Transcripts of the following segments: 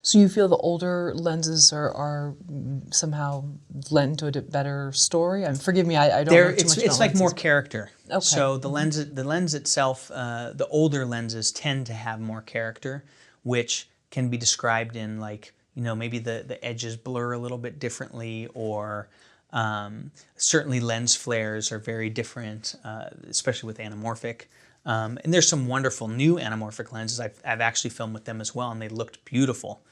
So you feel the older lenses are somehow lend to a better story? I mean, forgive me, I don't know too much about It's like lenses. more character. Okay. So the lens itself, the older lenses tend to have more character, which can be described in like, you know, maybe the edges blur a little bit differently, or certainly lens flares are very different, especially with anamorphic. And there's some wonderful new anamorphic lenses. I've actually filmed with them as well, and they looked beautiful.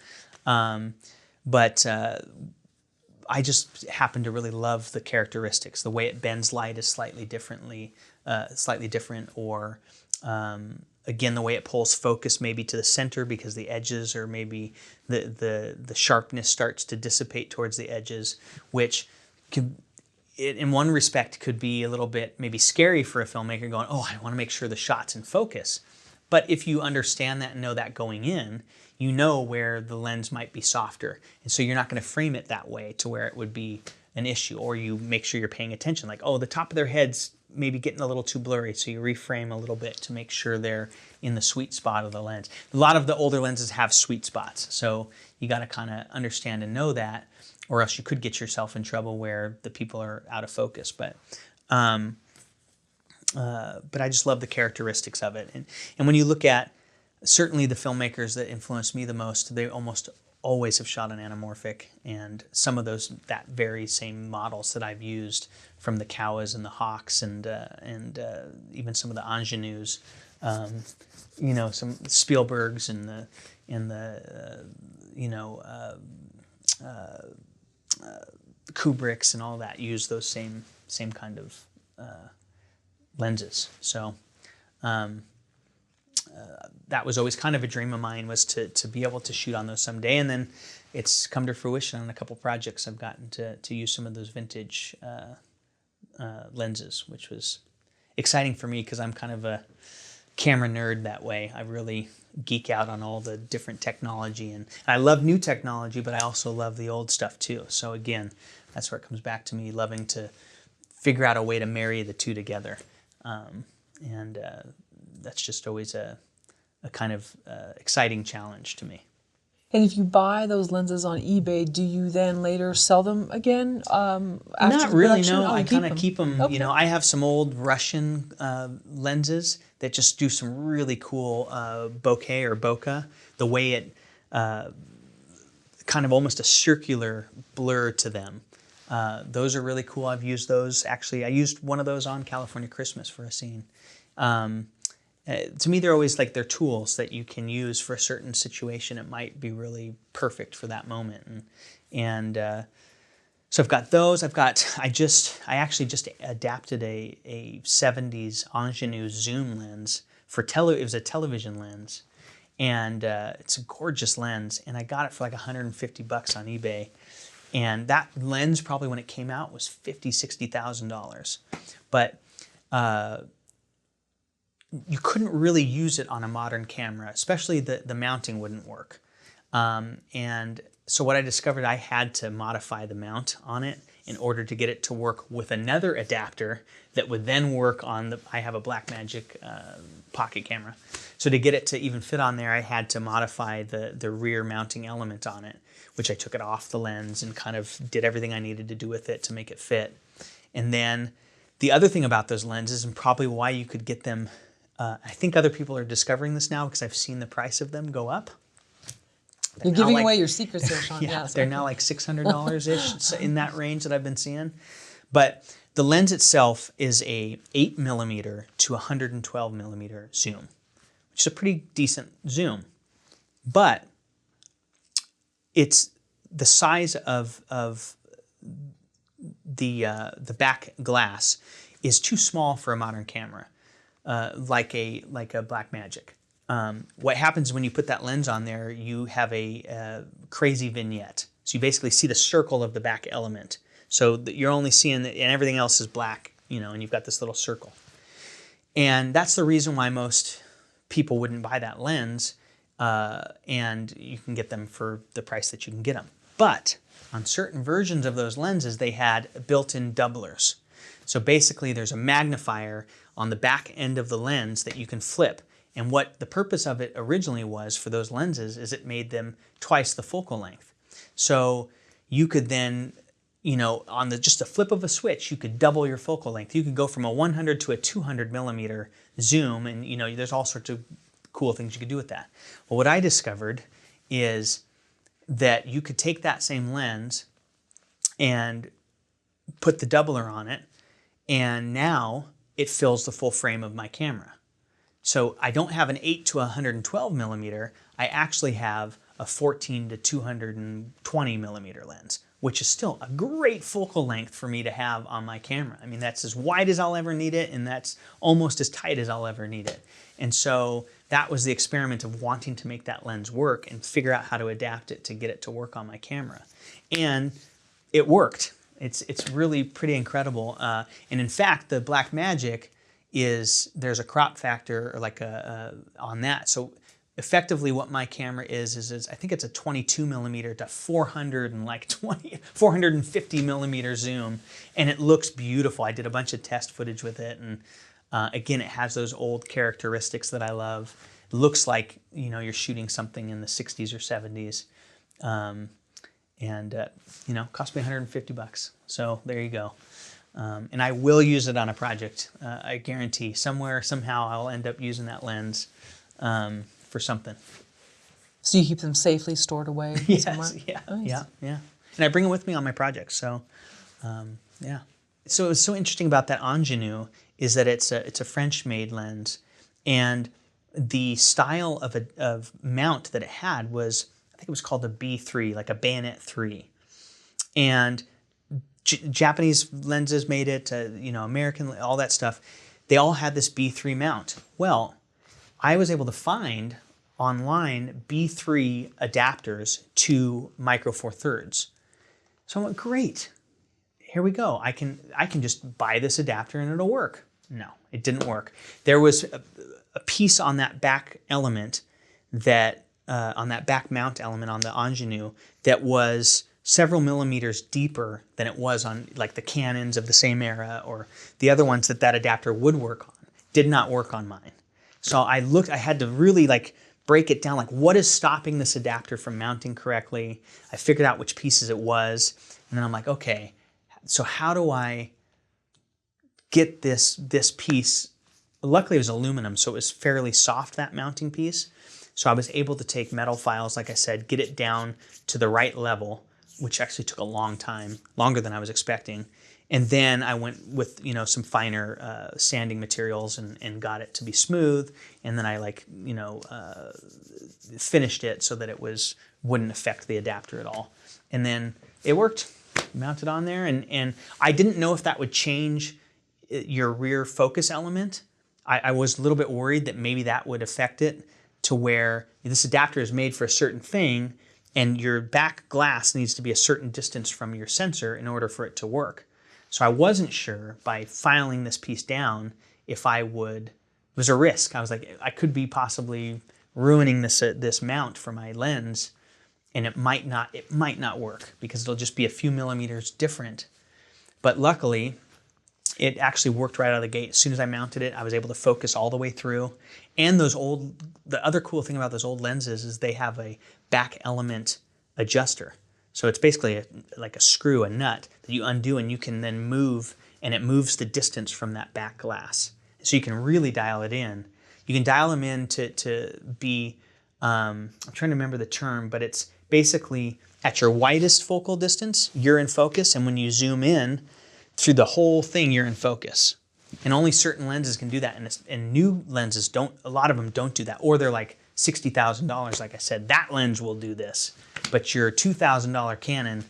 But I just happen to really love the characteristics. The way it bends light is slightly different, or again, the way it pulls focus maybe to the center because the edges, or maybe the sharpness starts to dissipate towards the edges, which in one respect could be a little bit maybe scary for a filmmaker going, oh, I want to make sure the shot's in focus. But if you understand that and know that going in, you know where the lens might be softer. And so you're not going to frame it that way to where it would be an issue. Or you make sure you're paying attention, like, oh, the top of their head's maybe getting a little too blurry, so you reframe a little bit to make sure they're in the sweet spot of the lens. A lot of the older lenses have sweet spots, so you got to kind of understand and know that, or else you could get yourself in trouble where the people are out of focus. But I just love the characteristics of it. And when you look at certainly the filmmakers that influenced me the most, they almost always have shot an anamorphic, and some of those, that very same models that I've used, from the Kowas and the Hawks and even some of the Ingenues, you know, some Spielbergs and the Kubricks and all that use those same kind of lenses. So that was always kind of a dream of mine, was to be able to shoot on those someday, and then it's come to fruition on a couple projects. I've gotten to use some of those vintage lenses, which was exciting for me because I'm kind of a camera nerd that way. I really geek out on all the different technology, and I love new technology, but I also love the old stuff too. So again, that's where it comes back to me loving to figure out a way to marry the two together. That's just always a kind of exciting challenge to me. And if you buy those lenses on eBay, do you then later sell them again after Not really, production? no. Oh, I you kind of them. keep them, Okay. you know, I have some old Russian lenses that just do some really cool bokeh or bokeh. The way it kind of almost a circular blur to them. Those are really cool. I've used those. Actually, I used one of those on California Christmas for a scene. To me, they're always like they're tools that you can use for a certain situation. It might be really perfect for that moment. So I've got those. I actually just adapted a 70s Ingenue zoom lens for it was a television lens. And it's a gorgeous lens. And I got it for like $150 on eBay. And that lens probably when it came out was $50,000, $60,000. But you couldn't really use it on a modern camera, especially the mounting wouldn't work. And so what I discovered, I had to modify the mount on it in order to get it to work with another adapter that would then work on I have a Blackmagic pocket camera. So to get it to even fit on there, I had to modify the rear mounting element on it, which I took it off the lens and kind of did everything I needed to do with it to make it fit. And then the other thing about those lenses, and probably why you could get them, I think other people are discovering this now because I've seen the price of them go up. You're giving away your secrets there, Shaun. Yeah, Yes. they're now like $600-ish in that range that I've been seeing. But the lens itself is a 8mm to 112mm zoom, which is a pretty decent zoom. But it's the size of the back glass is too small for a modern camera, like a Blackmagic. What happens when you put that lens on there, you have a crazy vignette. So you basically see the circle of the back element. So you're only seeing, and everything else is black, you know, and you've got this little circle. And that's the reason why most people wouldn't buy that lens, and you can get them for the price that you can get them. But on certain versions of those lenses, they had built-in doublers. So basically there's a magnifier on the back end of the lens that you can flip, And what the purpose of it originally was for those lenses is it made them twice the focal length. So you could then, you know, on just a flip of a switch, you could double your focal length. You could go from a 100 to a 200 millimeter zoom, and you know, there's all sorts of cool things you could do with that. Well, what I discovered is that you could take that same lens and put the doubler on it, and now it fills the full frame of my camera. So I don't have an 8 to 112 millimeter, I actually have a 14 to 220 millimeter lens, which is still a great focal length for me to have on my camera. I mean, that's as wide as I'll ever need it, and that's almost as tight as I'll ever need it. And so that was the experiment of wanting to make that lens work and figure out how to adapt it to get it to work on my camera. And it worked. It's really pretty incredible. And in fact, the Blackmagic there's a crop factor or like on that. So effectively what my camera is I think it's a 22 millimeter to 450 millimeter zoom, and it looks beautiful. I did a bunch of test footage with it, and again, it has those old characteristics that I love. It looks like, you know, you're shooting something in the 60s or 70s. You know, cost me 150 bucks. So there you go. And I will use it on a project. I guarantee somewhere, somehow I'll end up using that lens for something. So you keep them safely stored away somewhere? Yes, yeah, Nice. yeah. And I bring them with me on my projects, so yeah. So what's so interesting about that ingenue is that it's a French-made lens, and the style of mount that it had was, I think it was called a B3, like a bayonet 3. And Japanese lenses made it, you know, American, all that stuff. They all had this B3 mount. Well, I was able to find online B3 adapters to Micro Four Thirds. So I went, great, here we go. I can just buy this adapter and it'll work. No, it didn't work. There was a piece on that back element that, on that back mount element on the ingenue that was several millimeters deeper than it was on like the Canons of the same era or the other ones that adapter would work on. Did not work on mine. So I had to really like break it down, like what is stopping this adapter from mounting correctly? I figured out which pieces it was, and then I'm like, okay, so how do I get this piece? Luckily it was aluminum, so it was fairly soft, that mounting piece. So I was able to take metal files, like I said, get it down to the right level, which actually took a long time, longer than I was expecting. And then I went with, you know, some finer sanding materials and got it to be smooth. And then I finished it so that it wouldn't affect the adapter at all. And then it worked, mounted on there. And I didn't know if that would change your rear focus element. I was a little bit worried that maybe that would affect it to where this adapter is made for a certain thing and your back glass needs to be a certain distance from your sensor in order for it to work. So I wasn't sure by filing this piece down if it was a risk. I was like, I could be possibly ruining this mount for my lens, and it might not work because it'll just be a few millimeters different. But luckily, it actually worked right out of the gate. As soon as I mounted it, I was able to focus all the way through. And the other cool thing about those old lenses is they have a back element adjuster. So it's basically like a screw, a nut that you undo and you can then move, and it moves the distance from that back glass. So you can really dial it in. You can dial them in to be, I'm trying to remember the term, but it's basically at your widest focal distance, you're in focus, and when you zoom in through the whole thing, you're in focus. And only certain lenses can do that, and new lenses don't, a lot of them don't do that, or they're like $60,000, like I said. That lens will do this, but your $2,000 Canon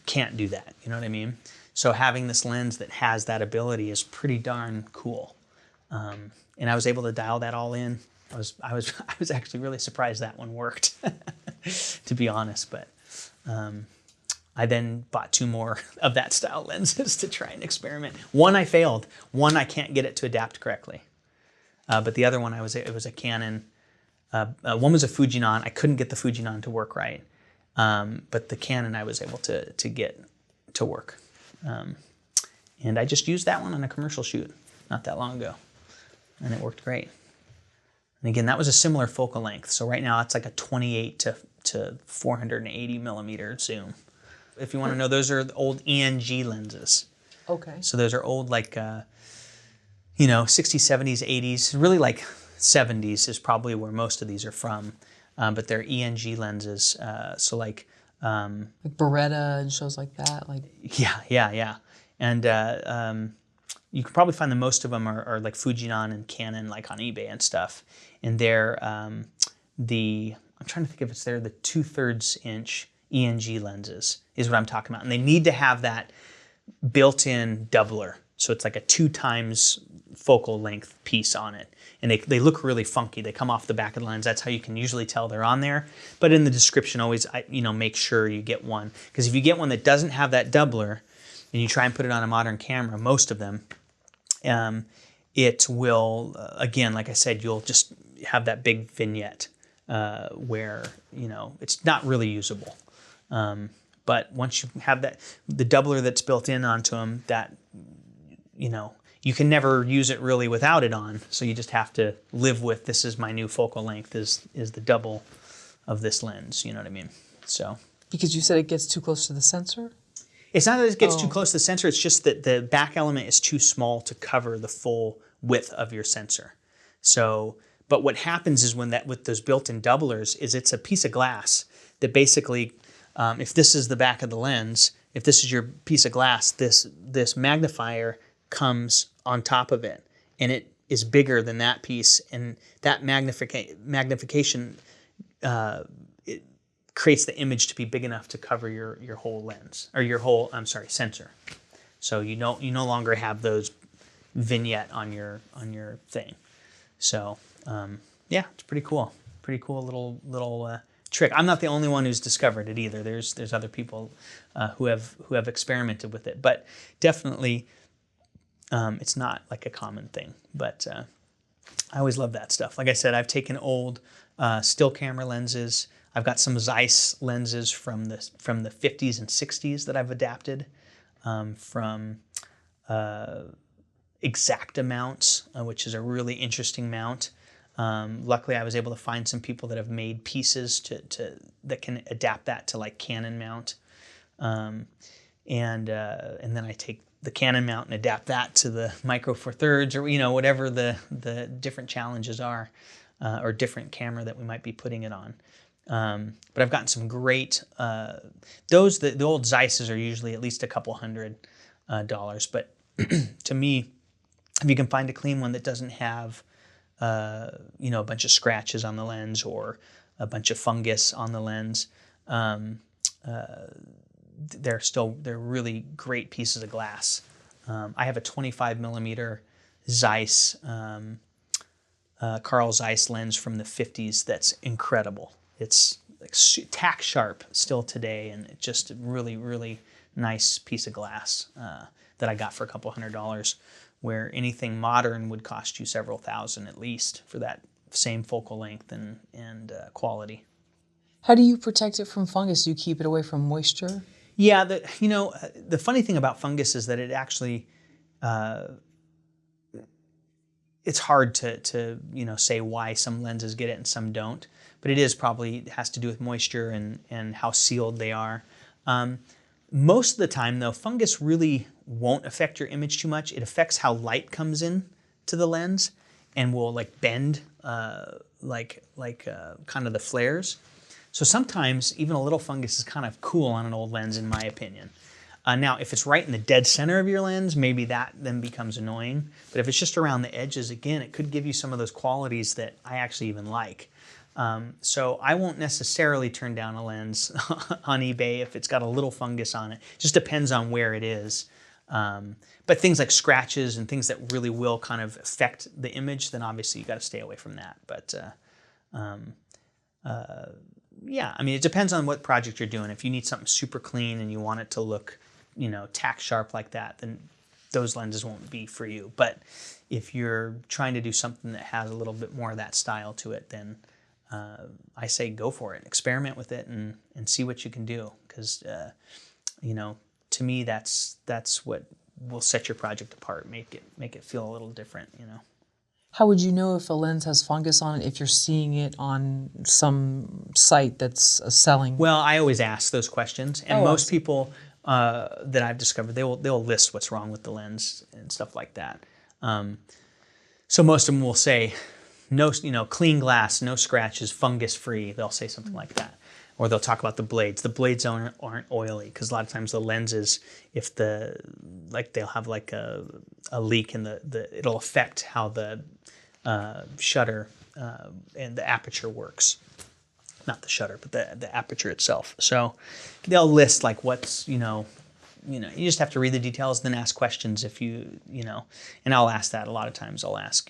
can't do that, you know what I mean? So having this lens that has that ability is pretty darn cool. And I was able to dial that all in. I was actually really surprised that one worked, to be honest, but I then bought 2 more of that style lenses to try and experiment. One I failed. One I can't get it to adapt correctly. But the other one, it was a Canon. One was a Fujinon. I couldn't get the Fujinon to work right. But the Canon I was able to get to work. And I just used that one on a commercial shoot not that long ago. And it worked great. And again, that was a similar focal length. So right now it's like a 28 to 480 millimeter zoom. If you want to know, those are the old ENG lenses. Okay. So those are old, like, 60s, 70s, 80s, really like 70s is probably where most of these are from. But they're ENG lenses. So like Beretta and shows like that. Like yeah. And you can probably find most of them are like Fujinon and Canon, like on eBay and stuff. And they're I'm trying to think if they're the 2/3 inch ENG lenses is what I'm talking about. And they need to have that built-in doubler. So it's like a 2 times focal length piece on it. And they look really funky. They come off the back of the lens. That's how you can usually tell they're on there. But in the description, always make sure you get one. Because if you get one that doesn't have that doubler, and you try and put it on a modern camera, most of them, it will, again, like I said, you'll just have that big vignette where, it's not really usable. But once you have the doubler that's built in onto them, that, you can never use it really without it on. So you just have to live with, this is my new focal length, is the double of this lens, you know what I mean? So. because you said it gets too close to the sensor? It's not that it gets too close to the sensor, it's just that the back element is too small to cover the full width of your sensor. So, but what happens is with those built-in doublers is it's a piece of glass that basically, if this is the back of the lens, if this is your piece of glass, this magnifier comes on top of it, and it is bigger than that piece, and that magnification it creates the image to be big enough to cover your whole lens, or your whole, sensor. So you no longer have those vignette on your thing. So yeah, it's pretty cool. Pretty cool little trick. I'm not the only one who's discovered it either. There's other people who have experimented with it, but definitely it's not like a common thing. But I always love that stuff. Like I said, I've taken old still camera lenses. I've got some Zeiss lenses from the 50s and 60s that I've adapted from Exacta mounts, which is a really interesting mount. Luckily, I was able to find some people that have made pieces that can adapt that to like Canon mount, and then I take the Canon mount and adapt that to the Micro Four Thirds, or whatever the different challenges are, or different camera that we might be putting it on. But I've gotten some great the old Zeisses are usually at least a couple $100, but to me, if you can find a clean one that doesn't have a bunch of scratches on the lens or a bunch of fungus on the lens, they're really great pieces of glass. I have a 25 millimeter Zeiss, Carl Zeiss lens from the 50s that's incredible. It's like tack sharp still today, and it's just a really, really nice piece of glass that I got for a couple $100, where anything modern would cost you several thousand at least for that same focal length and quality. How do you protect it from fungus? Do you keep it away from moisture? Yeah, the funny thing about fungus is that it actually, it's hard to say why some lenses get it and some don't, but it has to do with moisture and how sealed they are. Most of the time, though, fungus really won't affect your image too much. It affects how light comes in to the lens and will like bend kind of the flares. So sometimes even a little fungus is kind of cool on an old lens, in my opinion. Now, if it's right in the dead center of your lens, maybe that then becomes annoying. But if it's just around the edges, again, it could give you some of those qualities that I actually even like. So I won't necessarily turn down a lens on eBay if it's got a little fungus on it. Just depends on where it is. But things like scratches and things that really will kind of affect the image, then obviously you got to stay away from that. But yeah, I mean, it depends on what project you're doing. If you need something super clean and you want it to look, tack sharp like that, then those lenses won't be for you. But if you're trying to do something that has a little bit more of that style to it, then I say go for it. Experiment with it and see what you can do. Because, to me, that's what will set your project apart. Make it feel a little different, How would you know if a lens has fungus on it if you're seeing it on some site that's selling? Well, I always ask those questions, and Oh, most awesome. people that I've discovered, they'll list what's wrong with the lens and stuff like that. So most of them will say, no, clean glass, no scratches, fungus free. They'll say something like that, or they'll talk about the blades. The blades aren't oily because a lot of times the lenses, if they'll have like a leak in it'll affect how the shutter and the aperture works. Not the shutter, but the aperture itself. So they'll list like what's, you just have to read the details, then ask questions if and I'll ask that a lot of times. I'll ask,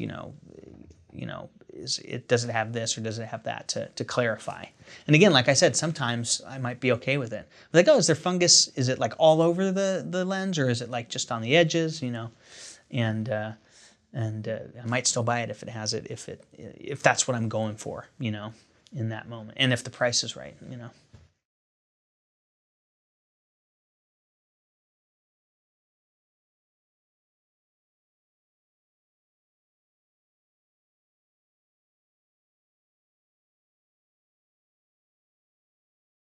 does it have this or does it have that to clarify? And again, like I said, sometimes I might be okay with it. Like, oh, is there fungus? Is it like all over the lens, or is it like just on the edges? And I might still buy it if it has it, if that's what I'm going for, in that moment, and if the price is right,